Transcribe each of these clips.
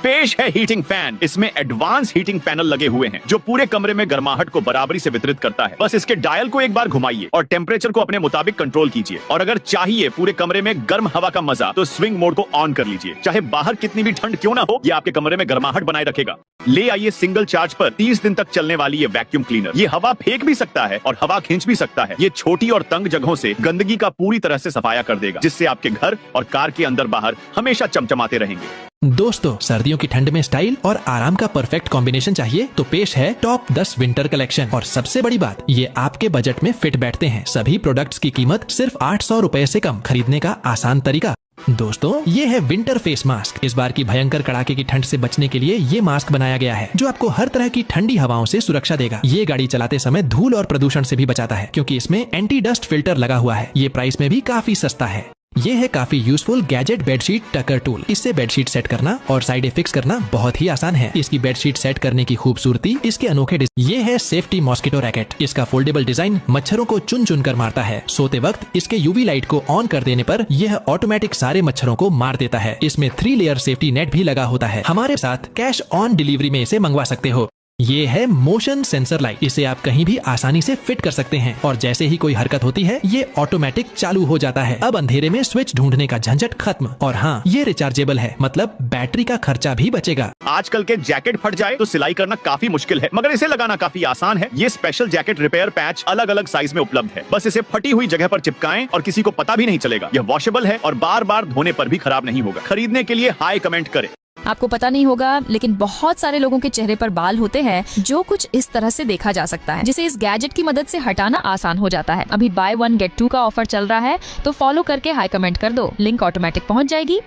पेश है heating fan. इसमें एडवांस हीटिंग पैनल लगे हुए हैं जो पूरे कमरे में गर्माहट को बराबरी से वितरित करता है। बस इसके डायल को एक बार घुमाइए और टेम्परेचर को अपने मुताबिक कंट्रोल कीजिए। और अगर चाहिए पूरे कमरे में गर्म हवा का मजा तो स्विंग मोड को ऑन कर लीजिए। चाहे बाहर कितनी भी ठंड क्यों ना हो, ये आपके कमरे में गर्माहट बनाए रखेगा। ले आइए सिंगल चार्ज पर 30 दिन तक चलने वाली ये वैक्यूम क्लीनर। ये हवा फेंक भी सकता है और हवा खींच भी सकता है। ये छोटी और तंग जगहों से गंदगी का पूरी तरह से सफाया कर देगा, जिससे आपके घर और कार के अंदर बाहर हमेशा चमचमाते रहेंगे। दोस्तों, सर्दियों की ठंड में स्टाइल और आराम का परफेक्ट कॉम्बिनेशन चाहिए तो पेश है टॉप 10 विंटर कलेक्शन। और सबसे बड़ी बात, ये आपके बजट में फिट बैठते हैं। सभी प्रोडक्ट्स की कीमत सिर्फ 800 रुपए से कम। खरीदने का आसान तरीका, दोस्तों, ये है विंटर फेस मास्क। इस बार की भयंकर कड़ाके की ठंड से बचने के लिए ये मास्क बनाया गया है जो आपको हर तरह की ठंडी हवाओं से सुरक्षा देगा। ये गाड़ी चलाते समय धूल और प्रदूषण से भी बचाता है क्योंकि इसमें एंटी डस्ट फिल्टर लगा हुआ है। ये प्राइस में भी काफी सस्ता है। ये है काफी यूजफुल गैजेट बेडशीट टकर टूल। इससे बेडशीट सेट करना और साइड फिक्स करना बहुत ही आसान है। इसकी बेडशीट सेट करने की खूबसूरती इसके अनोखे ये है सेफ्टी मॉस्किटो रैकेट। इसका फोल्डेबल डिजाइन मच्छरों को चुन चुन कर मारता है। सोते वक्त इसके यूवी लाइट को ऑन कर देने पर यह ऑटोमेटिक सारे मच्छरों को मार देता है। इसमें 3 लेयर सेफ्टी नेट भी लगा होता है। हमारे साथ कैश ऑन डिलीवरी में इसे मंगवा सकते हो। ये है मोशन सेंसर लाइट। इसे आप कहीं भी आसानी से फिट कर सकते हैं और जैसे ही कोई हरकत होती है ये ऑटोमेटिक चालू हो जाता है। अब अंधेरे में स्विच ढूंढने का झंझट खत्म। और हाँ, ये रिचार्जेबल है, मतलब बैटरी का खर्चा भी बचेगा। आजकल के जैकेट फट जाए तो सिलाई करना काफी मुश्किल है, मगर इसे लगाना काफी आसान है। ये स्पेशल जैकेट रिपेयर पैच अलग अलग साइज में उपलब्ध है। बस इसे फटी हुई जगह पर चिपकाएं और किसी को पता भी नहीं चलेगा। यह वॉशेबल है और बार बार धोने पर भी खराब नहीं होगा। खरीदने के लिए हाई कमेंट करें। आपको पता नहीं होगा, लेकिन बहुत सारे लोगों के चेहरे पर बाल होते हैं जो कुछ इस तरह से देखा जा सकता है, जिसे इस गैजेट की मदद से हटाना आसान हो जाता है। अभी बाय 1 गेट 2 का ऑफर चल रहा है, तो फॉलो करके हाई कमेंट कर दो। लिंक ऑटोमेटिक पहुंच जाएगी।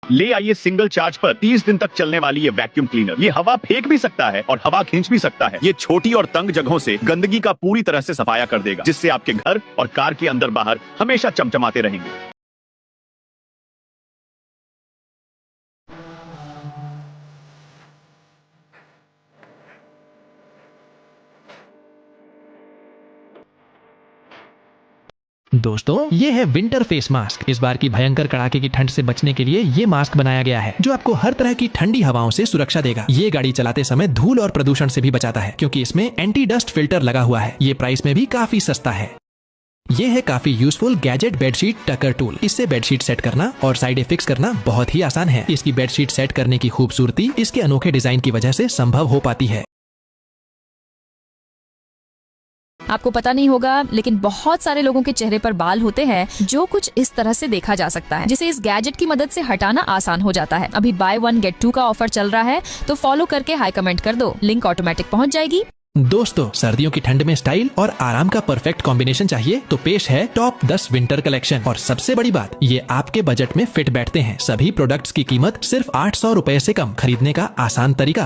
ले आइए सिंगल चार्ज पर 30 दिन तक चलने वाली ये वैक्यूम क्लीनर। ये हवा फेंक भी सकता है और हवा खींच भी सकता है। ये छोटी और तंग जगहों से गंदगी का पूरी तरह से सफाया कर देगा, जिससे आपके घर और कार के अंदर बाहर हमेशा चमचमाते रहेंगे। दोस्तों, ये है विंटर फेस मास्क। इस बार की भयंकर कड़ाके की ठंड से बचने के लिए ये मास्क बनाया गया है जो आपको हर तरह की ठंडी हवाओं से सुरक्षा देगा। ये गाड़ी चलाते समय धूल और प्रदूषण से भी बचाता है क्योंकि इसमें एंटी डस्ट फिल्टर लगा हुआ है। ये प्राइस में भी काफी सस्ता है। ये है काफी यूजफुल गैजेट बेडशीट टकर टूल। इससे बेडशीट सेट करना और साइड फिक्स करना बहुत ही आसान है। इसकी बेडशीट सेट करने की खूबसूरती इसके अनोखे डिजाइन की वजह से संभव हो पाती है। आपको पता नहीं होगा, लेकिन बहुत सारे लोगों के चेहरे पर बाल होते हैं जो कुछ इस तरह से देखा जा सकता है, जिसे इस गैजेट की मदद से हटाना आसान हो जाता है। अभी बाय 1 गेट 2 का ऑफर चल रहा है, तो फॉलो करके हाई कमेंट कर दो। लिंक ऑटोमेटिक पहुंच जाएगी। दोस्तों, सर्दियों की ठंड में स्टाइल और आराम का परफेक्ट कॉम्बिनेशन चाहिए तो पेश है टॉप 10 विंटर कलेक्शन। और सबसे बड़ी बात, ये आपके बजट में फिट बैठते हैं। सभी प्रोडक्ट्स की कीमत सिर्फ 800 रुपए से कम। खरीदने का आसान तरीका,